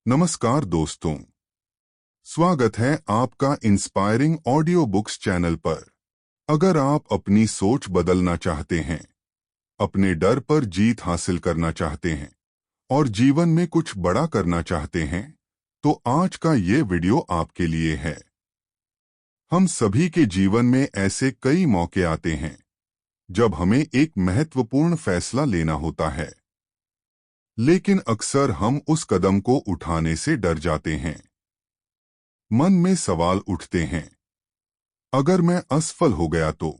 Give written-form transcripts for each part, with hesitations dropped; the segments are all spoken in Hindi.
नमस्कार दोस्तों, स्वागत है आपका इंस्पायरिंग ऑडियो बुक्स चैनल पर। अगर आप अपनी सोच बदलना चाहते हैं, अपने डर पर जीत हासिल करना चाहते हैं और जीवन में कुछ बड़ा करना चाहते हैं, तो आज का ये वीडियो आपके लिए है। हम सभी के जीवन में ऐसे कई मौके आते हैं जब हमें एक महत्वपूर्ण फैसला लेना होता है, लेकिन अक्सर हम उस कदम को उठाने से डर जाते हैं। मन में सवाल उठते हैं, अगर मैं असफल हो गया तो,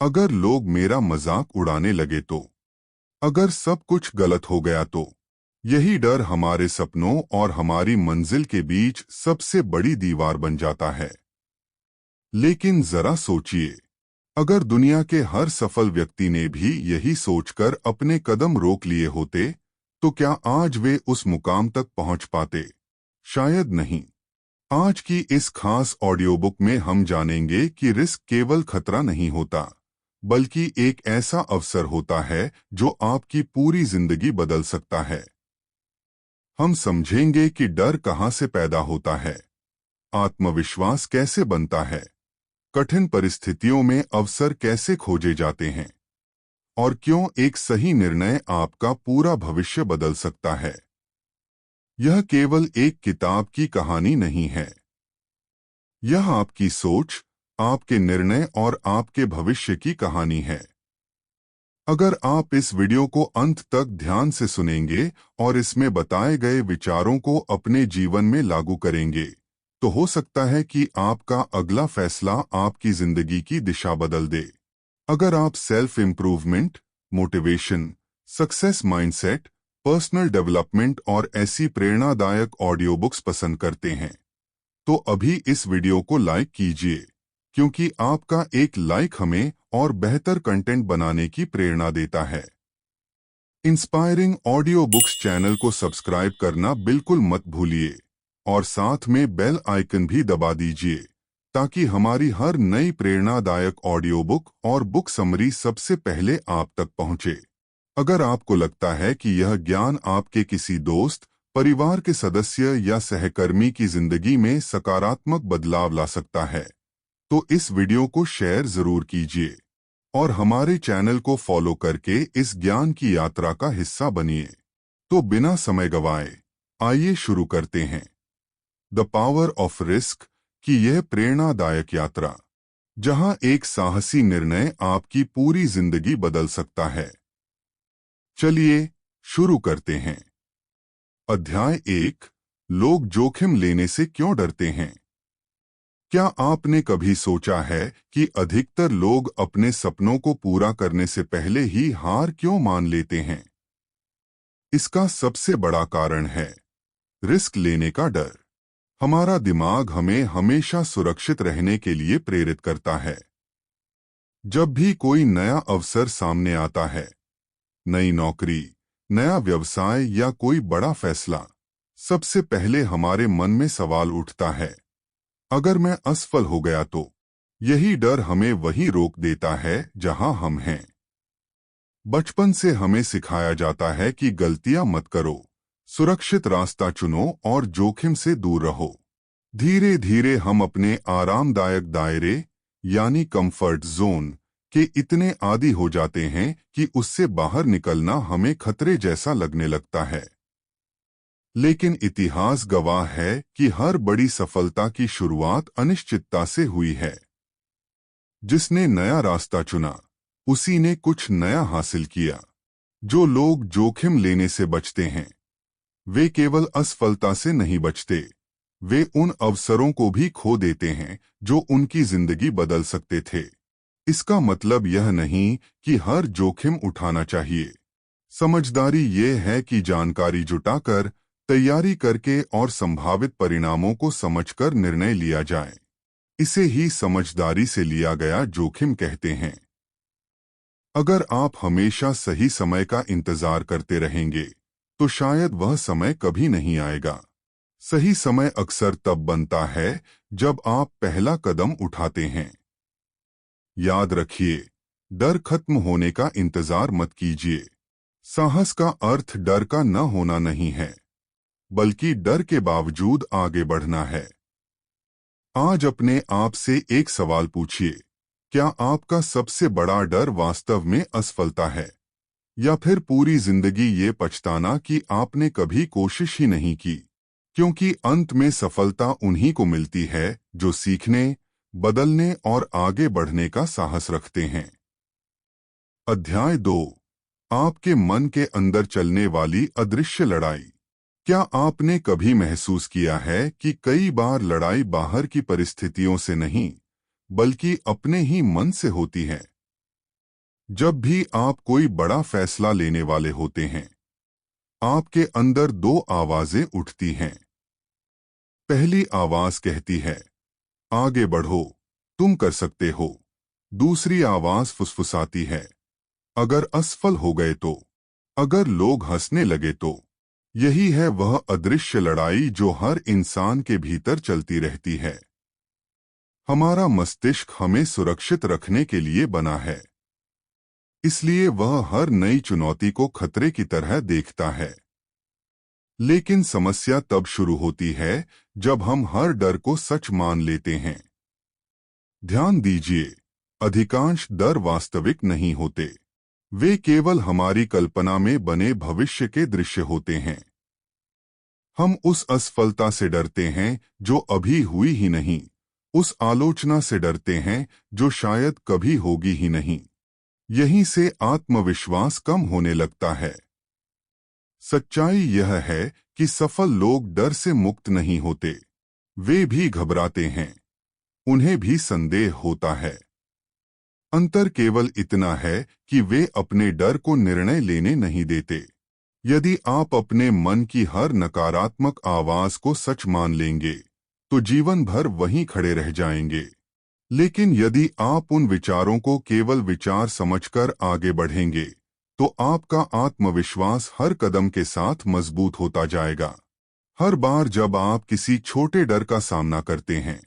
अगर लोग मेरा मजाक उड़ाने लगे तो, अगर सब कुछ गलत हो गया तो। यही डर हमारे सपनों और हमारी मंजिल के बीच सबसे बड़ी दीवार बन जाता है। लेकिन जरा सोचिए, अगर दुनिया के हर सफल व्यक्ति ने भी यही सोचकर अपने कदम रोक लिए होते, तो क्या आज वे उस मुकाम तक पहुंच पाते? शायद नहीं। आज की इस खास ऑडियो बुक में हम जानेंगे कि रिस्क केवल खतरा नहीं होता, बल्कि एक ऐसा अवसर होता है जो आपकी पूरी जिंदगी बदल सकता है। हम समझेंगे कि डर कहां से पैदा होता है, आत्मविश्वास कैसे बनता है, कठिन परिस्थितियों में अवसर कैसे खोजे जाते हैं और क्यों एक सही निर्णय आपका पूरा भविष्य बदल सकता है। यह केवल एक किताब की कहानी नहीं है। यह आपकी सोच, आपके निर्णय और आपके भविष्य की कहानी है। अगर आप इस वीडियो को अंत तक ध्यान से सुनेंगे और इसमें बताए गए विचारों को अपने जीवन में लागू करेंगे, तो हो सकता है कि आपका अगला फैसला आपकी जिंदगी की दिशा बदल दे। अगर आप self improvement, motivation, success mindset, personal development और ऐसी प्रेरणादायक ऑडियो बुक्स पसंद करते हैं, तो अभी इस वीडियो को लाइक कीजिए, क्योंकि आपका एक लाइक हमें और बेहतर कंटेंट बनाने की प्रेरणा देता है। इंस्पायरिंग ऑडियो बुक्स चैनल को सब्सक्राइब करना बिल्कुल मत भूलिए और साथ में बेल आइकन भी दबा दीजिए, ताकि हमारी हर नई प्रेरणादायक ऑडियो बुक और बुक समरी सबसे पहले आप तक पहुंचे। अगर आपको लगता है कि यह ज्ञान आपके किसी दोस्त, परिवार के सदस्य या सहकर्मी की जिंदगी में सकारात्मक बदलाव ला सकता है, तो इस वीडियो को शेयर जरूर कीजिए और हमारे चैनल को फॉलो करके इस ज्ञान की यात्रा का हिस्सा बनिए। तो बिना समय गवाए, आइए शुरू करते हैं द पावर ऑफ रिस्क की यह प्रेरणादायक यात्रा, जहां एक साहसी निर्णय आपकी पूरी जिंदगी बदल सकता है। चलिए शुरू करते हैं। अध्याय 1, लोग जोखिम लेने से क्यों डरते हैं? क्या आपने कभी सोचा है कि अधिकतर लोग अपने सपनों को पूरा करने से पहले ही हार क्यों मान लेते हैं? इसका सबसे बड़ा कारण है रिस्क लेने का डर। हमारा दिमाग हमें हमेशा सुरक्षित रहने के लिए प्रेरित करता है। जब भी कोई नया अवसर सामने आता है, नई नौकरी, नया व्यवसाय या कोई बड़ा फैसला, सबसे पहले हमारे मन में सवाल उठता है, अगर मैं असफल हो गया तो। यही डर हमें वहीं रोक देता है जहां हम हैं। बचपन से हमें सिखाया जाता है कि गलतियां मत करो, सुरक्षित रास्ता चुनो और जोखिम से दूर रहो। धीरे धीरे हम अपने आरामदायक दायरे यानी कंफर्ट जोन के इतने आदी हो जाते हैं कि उससे बाहर निकलना हमें खतरे जैसा लगने लगता है। लेकिन इतिहास गवाह है कि हर बड़ी सफलता की शुरुआत अनिश्चितता से हुई है। जिसने नया रास्ता चुना, उसी ने कुछ नया हासिल किया। जो लोग जोखिम लेने से बचते हैं, वे केवल असफलता से नहीं बचते, वे उन अवसरों को भी खो देते हैं जो उनकी जिंदगी बदल सकते थे। इसका मतलब यह नहीं कि हर जोखिम उठाना चाहिए। समझदारी ये है कि जानकारी जुटाकर, तैयारी करके और संभावित परिणामों को समझकर निर्णय लिया जाए। इसे ही समझदारी से लिया गया जोखिम कहते हैं। अगर आप हमेशा सही समय का इंतजार करते रहेंगे, तो शायद वह समय कभी नहीं आएगा। सही समय अक्सर तब बनता है जब आप पहला कदम उठाते हैं। याद रखिए, डर खत्म होने का इंतजार मत कीजिए। साहस का अर्थ डर का न होना नहीं है। बल्कि डर के बावजूद आगे बढ़ना है। आज अपने आप से एक सवाल पूछिए, क्या आपका सबसे बड़ा डर वास्तव में असफलता है, या फिर पूरी जिंदगी ये पछताना कि आपने कभी कोशिश ही नहीं की? क्योंकि अंत में सफलता उन्हीं को मिलती है जो सीखने, बदलने और आगे बढ़ने का साहस रखते हैं। अध्याय 2, आपके मन के अंदर चलने वाली अदृश्य लड़ाई। क्या आपने कभी महसूस किया है कि कई बार लड़ाई बाहर की परिस्थितियों से नहीं, बल्कि अपने ही मन से होती है? जब भी आप कोई बड़ा फैसला लेने वाले होते हैं, आपके अंदर दो आवाजें उठती हैं। पहली आवाज कहती है, आगे बढ़ो, तुम कर सकते हो। दूसरी आवाज फुसफुसाती है, अगर असफल हो गए तो, अगर लोग हंसने लगे तो। यही है वह अदृश्य लड़ाई जो हर इंसान के भीतर चलती रहती है। हमारा मस्तिष्क हमें सुरक्षित रखने के लिए बना है, इसलिए वह हर नई चुनौती को खतरे की तरह देखता है। लेकिन समस्या तब शुरू होती है जब हम हर डर को सच मान लेते हैं। ध्यान दीजिए, अधिकांश डर वास्तविक नहीं होते। वे केवल हमारी कल्पना में बने भविष्य के दृश्य होते हैं। हम उस असफलता से डरते हैं जो अभी हुई ही नहीं, उस आलोचना से डरते हैं जो शायद कभी होगी ही नहीं। यहीं से आत्मविश्वास कम होने लगता है। सच्चाई यह है कि सफल लोग डर से मुक्त नहीं होते। वे भी घबराते हैं, उन्हें भी संदेह होता है। अंतर केवल इतना है कि वे अपने डर को निर्णय लेने नहीं देते। यदि आप अपने मन की हर नकारात्मक आवाज को सच मान लेंगे, तो जीवन भर वहीं खड़े रह जाएंगे। लेकिन यदि आप उन विचारों को केवल विचार समझकर आगे बढ़ेंगे, तो आपका आत्मविश्वास हर कदम के साथ मजबूत होता जाएगा। हर बार जब आप किसी छोटे डर का सामना करते हैं,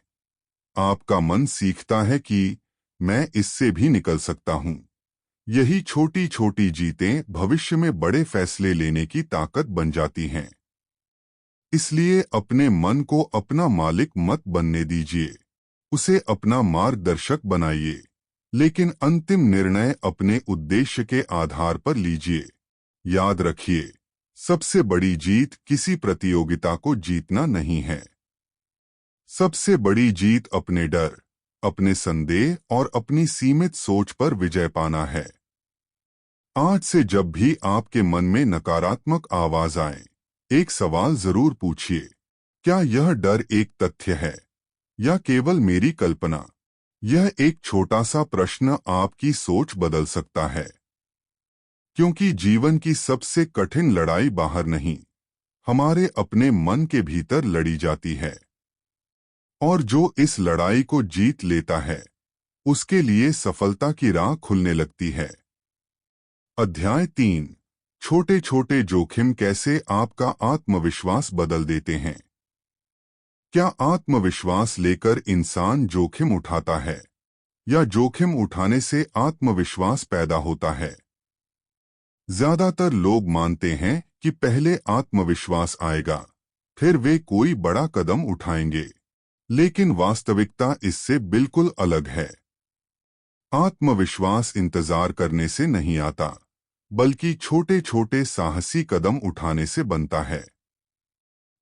आपका मन सीखता है कि मैं इससे भी निकल सकता हूं। यही छोटी छोटी जीतें भविष्य में बड़े फैसले लेने की ताकत बन जाती हैं। इसलिए अपने मन को अपना मालिक मत बनने दीजिए, उसे अपना मार्गदर्शक बनाइए, लेकिन अंतिम निर्णय अपने उद्देश्य के आधार पर लीजिए। याद रखिए, सबसे बड़ी जीत किसी प्रतियोगिता को जीतना नहीं है। सबसे बड़ी जीत अपने डर, अपने संदेह और अपनी सीमित सोच पर विजय पाना है। आज से जब भी आपके मन में नकारात्मक आवाज आए, एक सवाल जरूर पूछिए, क्या यह डर एक तथ्य है या केवल मेरी कल्पना? यह एक छोटा सा प्रश्न आपकी सोच बदल सकता है। क्योंकि जीवन की सबसे कठिन लड़ाई बाहर नहीं, हमारे अपने मन के भीतर लड़ी जाती है। और जो इस लड़ाई को जीत लेता है, उसके लिए सफलता की राह खुलने लगती है। अध्याय 3, छोटे छोटे जोखिम कैसे आपका आत्मविश्वास बदल देते हैं। क्या आत्मविश्वास लेकर इंसान जोखिम उठाता है, या जोखिम उठाने से आत्मविश्वास पैदा होता है? ज्यादातर लोग मानते हैं कि पहले आत्मविश्वास आएगा, फिर वे कोई बड़ा कदम उठाएंगे। लेकिन वास्तविकता इससे बिल्कुल अलग है। आत्मविश्वास इंतजार करने से नहीं आता, बल्कि छोटे छोटे साहसी कदम उठाने से बनता है।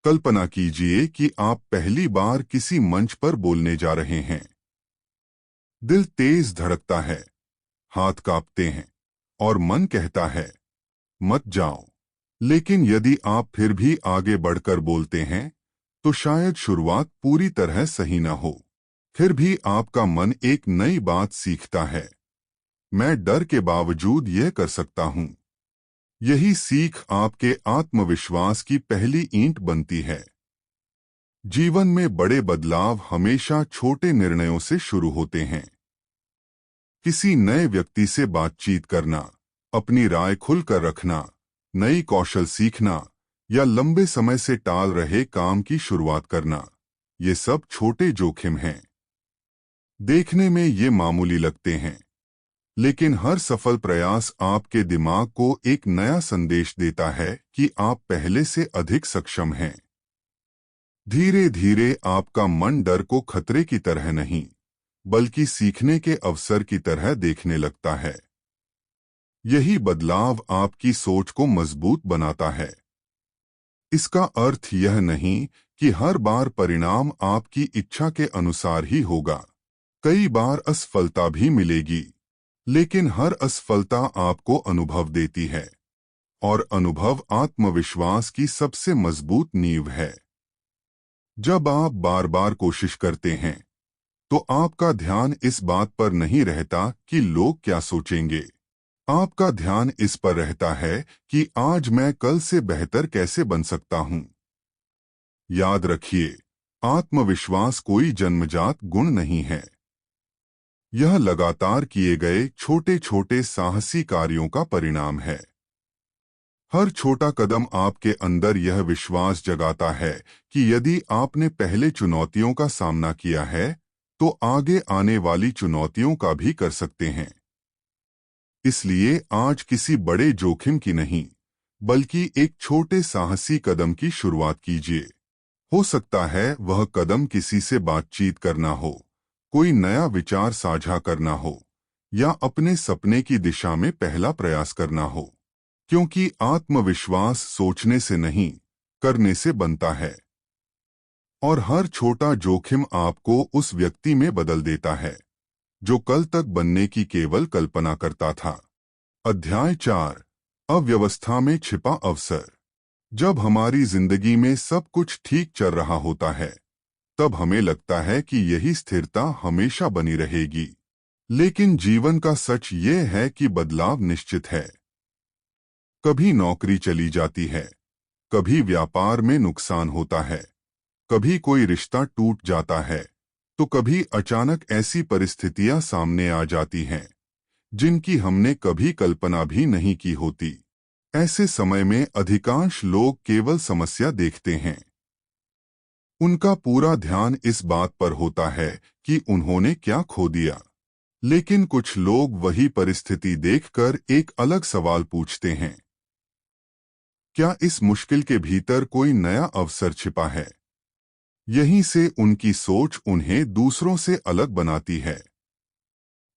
कल्पना कीजिए कि आप पहली बार किसी मंच पर बोलने जा रहे हैं। दिल तेज धड़कता है, हाथ कांपते हैं, और मन कहता है, मत जाओ। लेकिन यदि आप फिर भी आगे बढ़कर बोलते हैं, तो शायद शुरुआत पूरी तरह सही न हो। फिर भी आपका मन एक नई बात सीखता है, मैं डर के बावजूद यह कर सकता हूं। यही सीख आपके आत्मविश्वास की पहली ईंट बनती है। जीवन में बड़े बदलाव हमेशा छोटे निर्णयों से शुरू होते हैं। किसी नए व्यक्ति से बातचीत करना, अपनी राय खुलकर रखना, नई कौशल सीखना, या लंबे समय से टाल रहे काम की शुरुआत करना, ये सब छोटे जोखिम हैं। देखने में ये मामूली लगते हैं, लेकिन हर सफल प्रयास आपके दिमाग को एक नया संदेश देता है कि आप पहले से अधिक सक्षम हैं। धीरे धीरे आपका मन डर को खतरे की तरह नहीं, बल्कि सीखने के अवसर की तरह देखने लगता है। यही बदलाव आपकी सोच को मजबूत बनाता है। इसका अर्थ यह नहीं कि हर बार परिणाम आपकी इच्छा के अनुसार ही होगा। कई बार असफलता भी मिलेगी, लेकिन हर असफलता आपको अनुभव देती है, और अनुभव आत्मविश्वास की सबसे मजबूत नींव है। जब आप बार बार कोशिश करते हैं, तो आपका ध्यान इस बात पर नहीं रहता कि लोग क्या सोचेंगे। आपका ध्यान इस पर रहता है कि आज मैं कल से बेहतर कैसे बन सकता हूं। याद रखिए, आत्मविश्वास कोई जन्मजात गुण नहीं है। यह लगातार किए गए छोटे छोटे साहसी कार्यों का परिणाम है। हर छोटा कदम आपके अंदर यह विश्वास जगाता है कि यदि आपने पहले चुनौतियों का सामना किया है, तो आगे आने वाली चुनौतियों का भी कर सकते हैं। इसलिए आज किसी बड़े जोखिम की नहीं, बल्कि एक छोटे साहसी कदम की शुरुआत कीजिए। हो सकता है वह कदम किसी से बातचीत करना हो, कोई नया विचार साझा करना हो, या अपने सपने की दिशा में पहला प्रयास करना हो। क्योंकि आत्मविश्वास सोचने से नहीं, करने से बनता है। और हर छोटा जोखिम आपको उस व्यक्ति में बदल देता है जो कल तक बनने की केवल कल्पना करता था। अध्याय 4, अव्यवस्था में छिपा अवसर। जब हमारी जिंदगी में सब कुछ ठीक चल रहा होता है, तब हमें लगता है कि यही स्थिरता हमेशा बनी रहेगी। लेकिन जीवन का सच ये है कि बदलाव निश्चित है। कभी नौकरी चली जाती है, कभी व्यापार में नुकसान होता है, कभी कोई रिश्ता टूट जाता है, तो कभी अचानक ऐसी परिस्थितियां सामने आ जाती हैं जिनकी हमने कभी कल्पना भी नहीं की होती। ऐसे समय में अधिकांश लोग केवल समस्या देखते हैं। उनका पूरा ध्यान इस बात पर होता है कि उन्होंने क्या खो दिया। लेकिन कुछ लोग वही परिस्थिति देखकर एक अलग सवाल पूछते हैं, क्या इस मुश्किल के भीतर कोई नया अवसर छिपा है? यहीं से उनकी सोच उन्हें दूसरों से अलग बनाती है।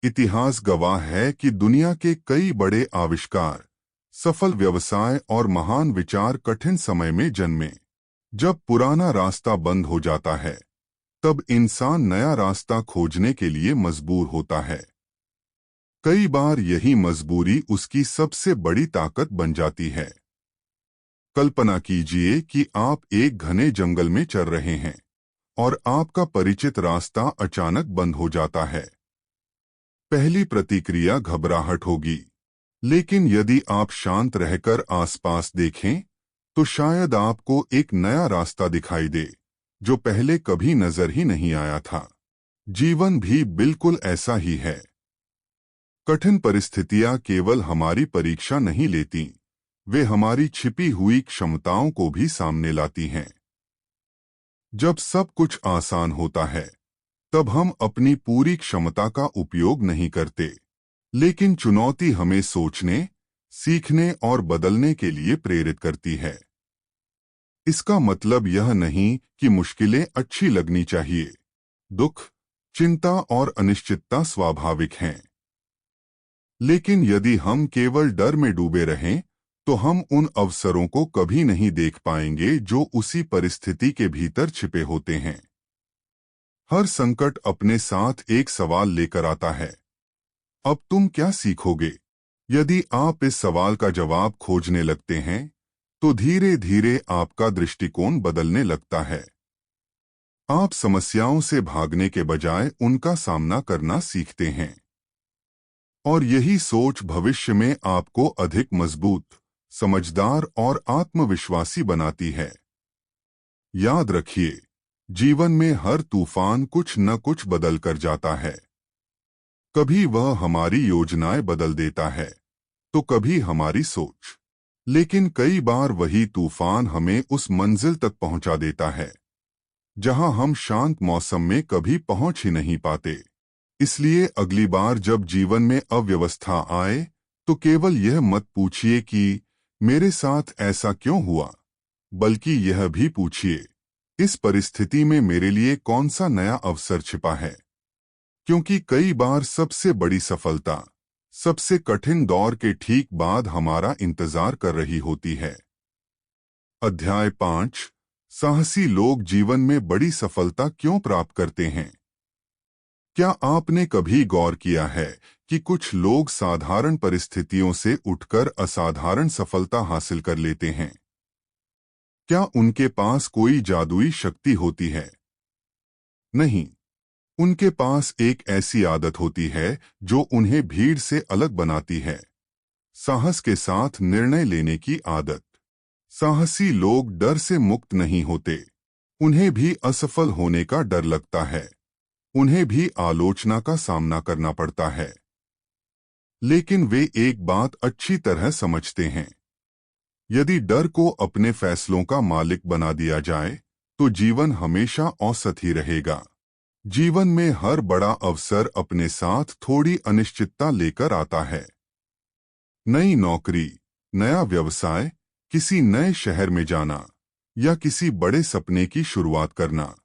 इतिहास गवाह है कि दुनिया के कई बड़े आविष्कार, सफल व्यवसाय और महान विचार कठिन समय में जन्मे। जब पुराना रास्ता बंद हो जाता है, तब इंसान नया रास्ता खोजने के लिए मजबूर होता है। कई बार यही मजबूरी उसकी सबसे बड़ी ताकत बन जाती है। कल्पना कीजिए कि आप एक घने जंगल में चल रहे हैं और आपका परिचित रास्ता अचानक बंद हो जाता है। पहली प्रतिक्रिया घबराहट होगी, लेकिन यदि आप शांत रहकर आसपास देखें, तो शायद आपको एक नया रास्ता दिखाई दे जो पहले कभी नजर ही नहीं आया था। जीवन भी बिल्कुल ऐसा ही है। कठिन परिस्थितियां केवल हमारी परीक्षा नहीं लेती, वे हमारी छिपी हुई क्षमताओं को भी सामने लाती हैं। जब सब कुछ आसान होता है, तब हम अपनी पूरी क्षमता का उपयोग नहीं करते। लेकिन चुनौती हमें सोचने, सीखने और बदलने के लिए प्रेरित करती है। इसका मतलब यह नहीं कि मुश्किलें अच्छी लगनी चाहिए। दुख, चिंता और अनिश्चितता स्वाभाविक हैं। लेकिन यदि हम केवल डर में डूबे रहें, तो हम उन अवसरों को कभी नहीं देख पाएंगे जो उसी परिस्थिति के भीतर छिपे होते हैं। हर संकट अपने साथ एक सवाल लेकर आता है, अब तुम क्या सीखोगे? यदि आप इस सवाल का जवाब खोजने लगते हैं, तो धीरे धीरे आपका दृष्टिकोण बदलने लगता है। आप समस्याओं से भागने के बजाय उनका सामना करना सीखते हैं। और यही सोच भविष्य में आपको अधिक मजबूत, समझदार और आत्मविश्वासी बनाती है। याद रखिए, जीवन में हर तूफान कुछ न कुछ बदल कर जाता है। कभी वह हमारी योजनाएं बदल देता है, तो कभी हमारी सोच। लेकिन कई बार वही तूफान हमें उस मंजिल तक पहुंचा देता है जहां हम शांत मौसम में कभी पहुंच ही नहीं पाते। इसलिए अगली बार जब जीवन में अव्यवस्था आए तो केवल यह मत पूछिए कि मेरे साथ ऐसा क्यों हुआ, बल्कि यह भी पूछिए इस परिस्थिति में मेरे लिए कौन सा नया अवसर छिपा है। क्योंकि कई बार सबसे बड़ी सफलता सबसे कठिन दौर के ठीक बाद हमारा इंतजार कर रही होती है। अध्याय 5। साहसी लोग जीवन में बड़ी सफलता क्यों प्राप्त करते हैं। क्या आपने कभी गौर किया है कि कुछ लोग साधारण परिस्थितियों से उठकर असाधारण सफलता हासिल कर लेते हैं? क्या उनके पास कोई जादुई शक्ति होती है? नहीं, उनके पास एक ऐसी आदत होती है जो उन्हें भीड़ से अलग बनाती है। साहस के साथ निर्णय लेने की आदत। साहसी लोग डर से मुक्त नहीं होते। उन्हें भी असफल होने का डर लगता है। उन्हें भी आलोचना का सामना करना पड़ता है। लेकिन वे एक बात अच्छी तरह समझते हैं। यदि डर को अपने फैसलों का मालिक बना दिया जाए तो जीवन हमेशा औसत ही रहेगा। जीवन में हर बड़ा अवसर अपने साथ थोड़ी अनिश्चितता लेकर आता है। नई नौकरी, नया व्यवसाय, किसी नए शहर में जाना या किसी बड़े सपने की शुरुआत करना,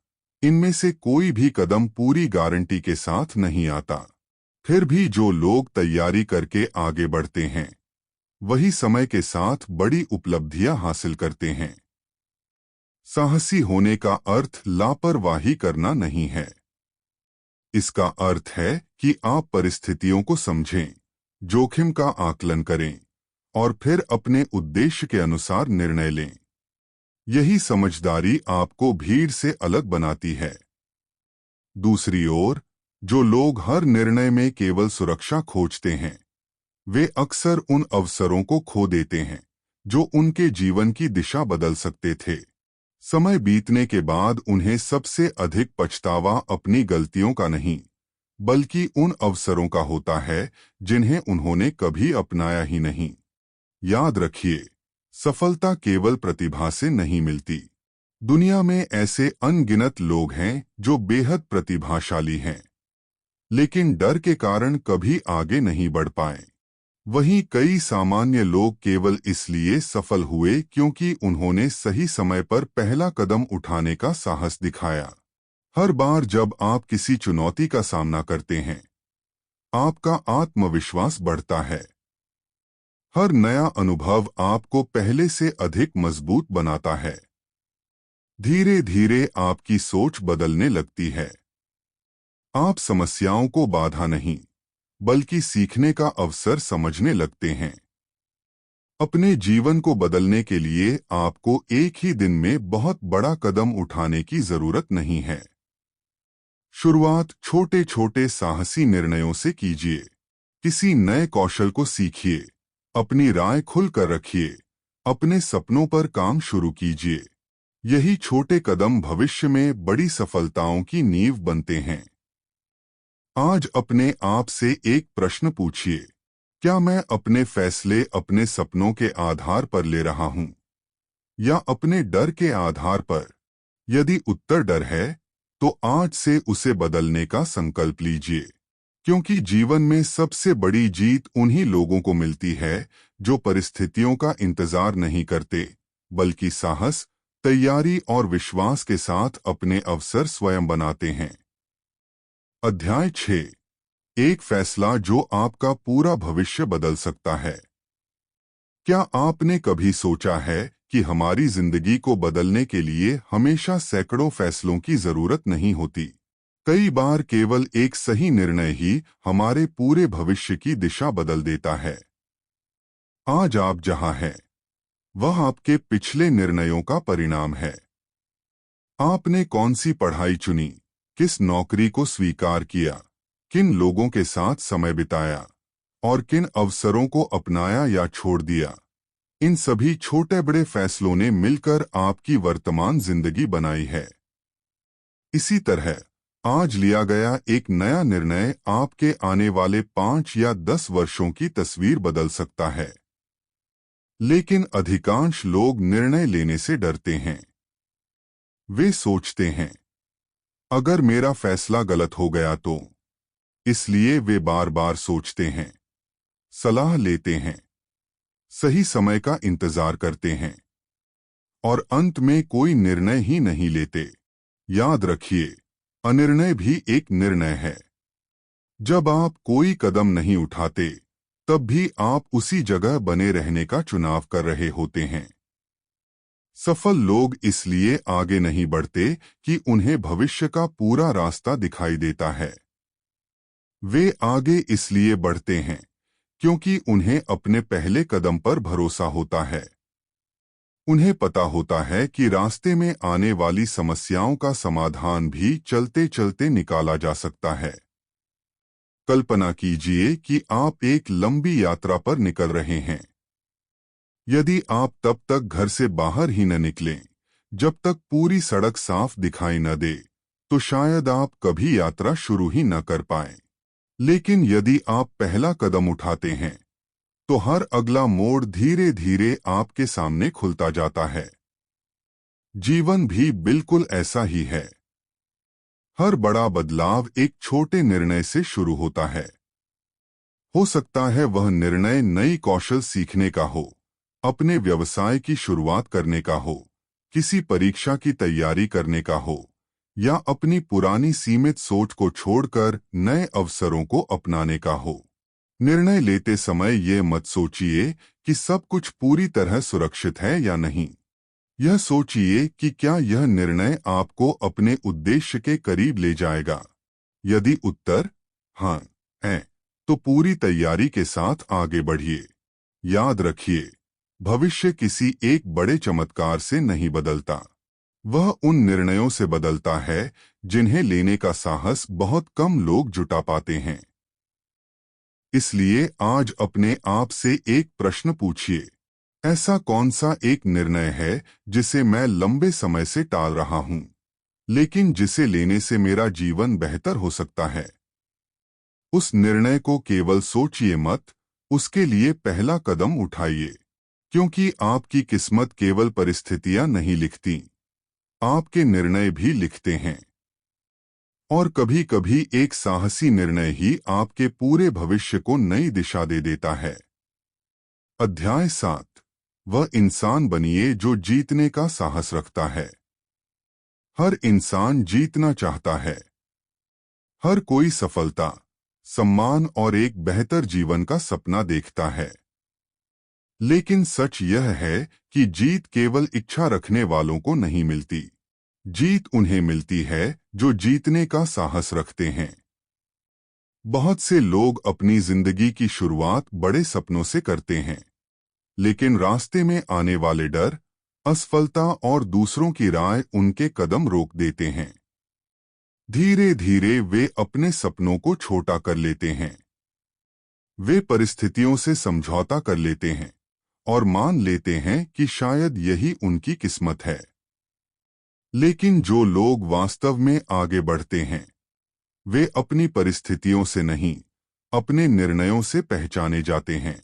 इनमें से कोई भी कदम पूरी गारंटी के साथ नहीं आता। फिर भी जो लोग तैयारी करके आगे बढ़ते हैं वही समय के साथ बड़ी उपलब्धियां हासिल करते हैं। साहसी होने का अर्थ लापरवाही करना नहीं है। इसका अर्थ है कि आप परिस्थितियों को समझें, जोखिम का आकलन करें और फिर अपने उद्देश्य के अनुसार निर्णय लें। यही समझदारी आपको भीड़ से अलग बनाती है। दूसरी ओर, जो लोग हर निर्णय में केवल सुरक्षा खोजते हैं, वे अक्सर उन अवसरों को खो देते हैं जो उनके जीवन की दिशा बदल सकते थे। समय बीतने के बाद उन्हें सबसे अधिक पछतावा अपनी गलतियों का नहीं, बल्कि उन अवसरों का होता है जिन्हें उन्होंने कभी अपनाया ही नहीं। याद रखिए, सफलता केवल प्रतिभा से नहीं मिलती। दुनिया में ऐसे अनगिनत लोग हैं जो बेहद प्रतिभाशाली हैं, लेकिन डर के कारण कभी आगे नहीं बढ़ पाए। वहीं कई सामान्य लोग केवल इसलिए सफल हुए क्योंकि उन्होंने सही समय पर पहला कदम उठाने का साहस दिखाया। हर बार जब आप किसी चुनौती का सामना करते हैं, आपका आत्मविश्वास बढ़ता है। हर नया अनुभव आपको पहले से अधिक मजबूत बनाता है। धीरे धीरे आपकी सोच बदलने लगती है। आप समस्याओं को बाधा नहीं, बल्कि सीखने का अवसर समझने लगते हैं। अपने जीवन को बदलने के लिए आपको एक ही दिन में बहुत बड़ा कदम उठाने की जरूरत नहीं है। शुरुआत छोटे छोटे साहसी निर्णयों से कीजिए। किसी नए कौशल को सीखिए, अपनी राय खुलकर रखिए, अपने सपनों पर काम शुरू कीजिए। यही छोटे कदम भविष्य में बड़ी सफलताओं की नींव बनते हैं। आज अपने आप से एक प्रश्न पूछिए, क्या मैं अपने फैसले अपने सपनों के आधार पर ले रहा हूं या अपने डर के आधार पर? यदि उत्तर डर है, तो आज से उसे बदलने का संकल्प लीजिए। क्योंकि जीवन में सबसे बड़ी जीत उन्हीं लोगों को मिलती है जो परिस्थितियों का इंतजार नहीं करते, बल्कि साहस, तैयारी और विश्वास के साथ अपने अवसर स्वयं बनाते हैं। अध्याय 6। एक फैसला जो आपका पूरा भविष्य बदल सकता है। क्या आपने कभी सोचा है कि हमारी जिंदगी को बदलने के लिए हमेशा सैकड़ों फैसलों की जरूरत नहीं होती? कई बार केवल एक सही निर्णय ही हमारे पूरे भविष्य की दिशा बदल देता है। आज आप जहां हैं, वह आपके पिछले निर्णयों का परिणाम है। आपने कौन सी पढ़ाई चुनी, किस नौकरी को स्वीकार किया, किन लोगों के साथ समय बिताया और किन अवसरों को अपनाया या छोड़ दिया, इन सभी छोटे बड़े फैसलों ने मिलकर आपकी वर्तमान जिंदगी बनाई है। इसी तरह आज लिया गया एक नया निर्णय आपके आने वाले 5 या 10 वर्षों की तस्वीर बदल सकता है। लेकिन अधिकांश लोग निर्णय लेने से डरते हैं। वे सोचते हैं, अगर मेरा फैसला गलत हो गया तो? इसलिए वे बार बार सोचते हैं, सलाह लेते हैं, सही समय का इंतजार करते हैं और अंत में कोई निर्णय ही नहीं लेते। याद रखिए, अनिर्णय भी एक निर्णय है। जब आप कोई कदम नहीं उठाते, तब भी आप उसी जगह बने रहने का चुनाव कर रहे होते हैं। सफल लोग इसलिए आगे नहीं बढ़ते कि उन्हें भविष्य का पूरा रास्ता दिखाई देता है। वे आगे इसलिए बढ़ते हैं क्योंकि उन्हें अपने पहले कदम पर भरोसा होता है। उन्हें पता होता है कि रास्ते में आने वाली समस्याओं का समाधान भी चलते चलते निकाला जा सकता है। कल्पना कीजिए कि आप एक लंबी यात्रा पर निकल रहे हैं। यदि आप तब तक घर से बाहर ही न निकलें, जब तक पूरी सड़क साफ दिखाई न दे, तो शायद आप कभी यात्रा शुरू ही न कर पाएं। लेकिन यदि आप पहला कदम उठाते हैं, तो हर अगला मोड़ धीरे धीरे आपके सामने खुलता जाता है। जीवन भी बिल्कुल ऐसा ही है। हर बड़ा बदलाव एक छोटे निर्णय से शुरू होता है। हो सकता है वह निर्णय नई कौशल सीखने का हो, अपने व्यवसाय की शुरुआत करने का हो, किसी परीक्षा की तैयारी करने का हो, या अपनी पुरानी सीमित सोच को छोड़कर नए अवसरों को अपनाने का हो। निर्णय लेते समय ये मत सोचिए कि सब कुछ पूरी तरह सुरक्षित है या नहीं। यह सोचिए कि क्या यह निर्णय आपको अपने उद्देश्य के करीब ले जाएगा। यदि उत्तर हाँ है, तो पूरी तैयारी के साथ आगे बढ़िए। याद रखिए, भविष्य किसी एक बड़े चमत्कार से नहीं बदलता। वह उन निर्णयों से बदलता है जिन्हें लेने का साहस बहुत कम लोग जुटा पाते हैं। इसलिए आज अपने आप से एक प्रश्न पूछिए, ऐसा कौन सा एक निर्णय है जिसे मैं लंबे समय से टाल रहा हूं, लेकिन जिसे लेने से मेरा जीवन बेहतर हो सकता है। उस निर्णय को केवल सोचिए मत, उसके लिए पहला कदम उठाइए। क्योंकि आपकी किस्मत केवल परिस्थितियां नहीं लिखती, आपके निर्णय भी लिखते हैं। और कभी कभी एक साहसी निर्णय ही आपके पूरे भविष्य को नई दिशा दे देता है। अध्याय 7, वह इंसान बनिए जो जीतने का साहस रखता है। हर इंसान जीतना चाहता है। हर कोई सफलता, सम्मान और एक बेहतर जीवन का सपना देखता है। लेकिन सच यह है कि जीत केवल इच्छा रखने वालों को नहीं मिलती। जीत उन्हें मिलती है जो जीतने का साहस रखते हैं। बहुत से लोग अपनी जिंदगी की शुरुआत बड़े सपनों से करते हैं, लेकिन रास्ते में आने वाले डर, असफलता और दूसरों की राय उनके कदम रोक देते हैं। धीरे धीरे वे अपने सपनों को छोटा कर लेते हैं। वे परिस्थितियों से समझौता कर लेते हैं और मान लेते हैं कि शायद यही उनकी किस्मत है। लेकिन जो लोग वास्तव में आगे बढ़ते हैं, वे अपनी परिस्थितियों से नहीं, अपने निर्णयों से पहचाने जाते हैं।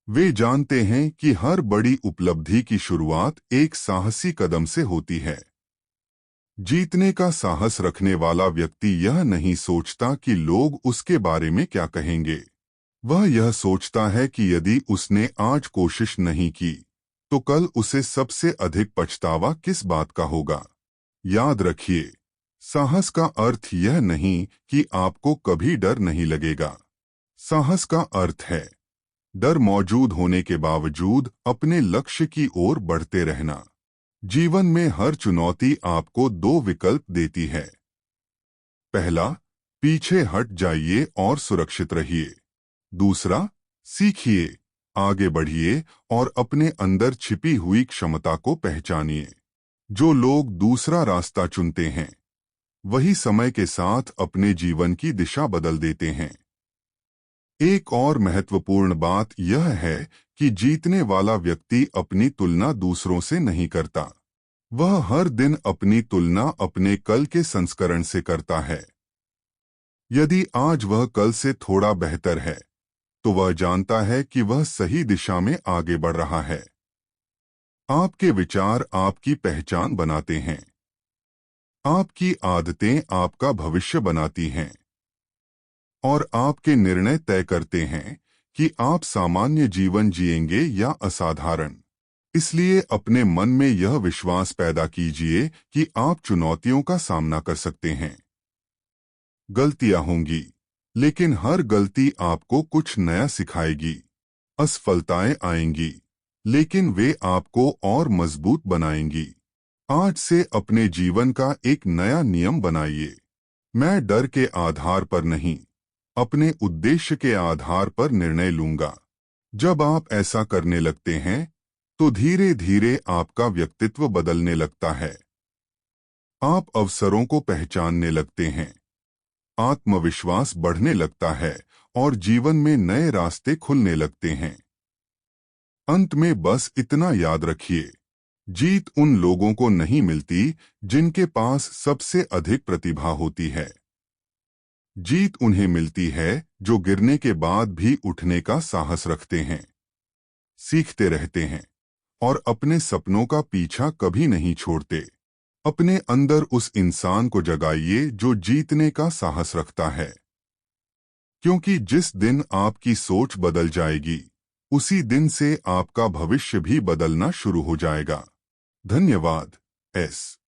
वे जानते हैं कि हर बड़ी उपलब्धि की शुरुआत एक साहसी कदम से होती है। जीतने का साहस रखने वाला व्यक्ति यह नहीं सोचता कि लोग उसके बारे में क्या कहेंगे। वह यह सोचता है कि यदि उसने आज कोशिश नहीं की, तो कल उसे सबसे अधिक पछतावा किस बात का होगा। याद रखिए, साहस का अर्थ यह नहीं कि आपको कभी डर नहीं लगेगा। साहस का अर्थ है डर मौजूद होने के बावजूद अपने लक्ष्य की ओर बढ़ते रहना। जीवन में हर चुनौती आपको दो विकल्प देती है। पहला, पीछे हट जाइए और सुरक्षित रहिए। दूसरा, सीखिए, आगे बढ़िए और अपने अंदर छिपी हुई क्षमता को पहचानिए। जो लोग दूसरा रास्ता चुनते हैं, वही समय के साथ अपने जीवन की दिशा बदल देते हैं। एक और महत्वपूर्ण बात यह है कि जीतने वाला व्यक्ति अपनी तुलना दूसरों से नहीं करता। वह हर दिन अपनी तुलना अपने कल के संस्करण से करता है। यदि आज वह कल से थोड़ा बेहतर है, तो वह जानता है कि वह सही दिशा में आगे बढ़ रहा है। आपके विचार आपकी पहचान बनाते हैं। आपकी आदतें आपका भविष्य बनाती हैं। और आपके निर्णय तय करते हैं कि आप सामान्य जीवन जिएंगे या असाधारण। इसलिए अपने मन में यह विश्वास पैदा कीजिए कि आप चुनौतियों का सामना कर सकते हैं। गलतियां होंगी, लेकिन हर गलती आपको कुछ नया सिखाएगी। असफलताएं आएंगी, लेकिन वे आपको और मजबूत बनाएंगी। आज से अपने जीवन का एक नया नियम बनाइए। मैं डर के आधार पर नहीं, अपने उद्देश्य के आधार पर निर्णय लूंगा। जब आप ऐसा करने लगते हैं, तो धीरे धीरे आपका व्यक्तित्व बदलने लगता है। आप अवसरों को पहचानने लगते हैं, आत्मविश्वास बढ़ने लगता है और जीवन में नए रास्ते खुलने लगते हैं। अंत में बस इतना याद रखिए, जीत उन लोगों को नहीं मिलती जिनके पास सबसे अधिक प्रतिभा होती है। जीत उन्हें मिलती है जो गिरने के बाद भी उठने का साहस रखते हैं, सीखते रहते हैं और अपने सपनों का पीछा कभी नहीं छोड़ते। अपने अंदर उस इंसान को जगाइए जो जीतने का साहस रखता है, क्योंकि जिस दिन आपकी सोच बदल जाएगी, उसी दिन से आपका भविष्य भी बदलना शुरू हो जाएगा। धन्यवाद। एस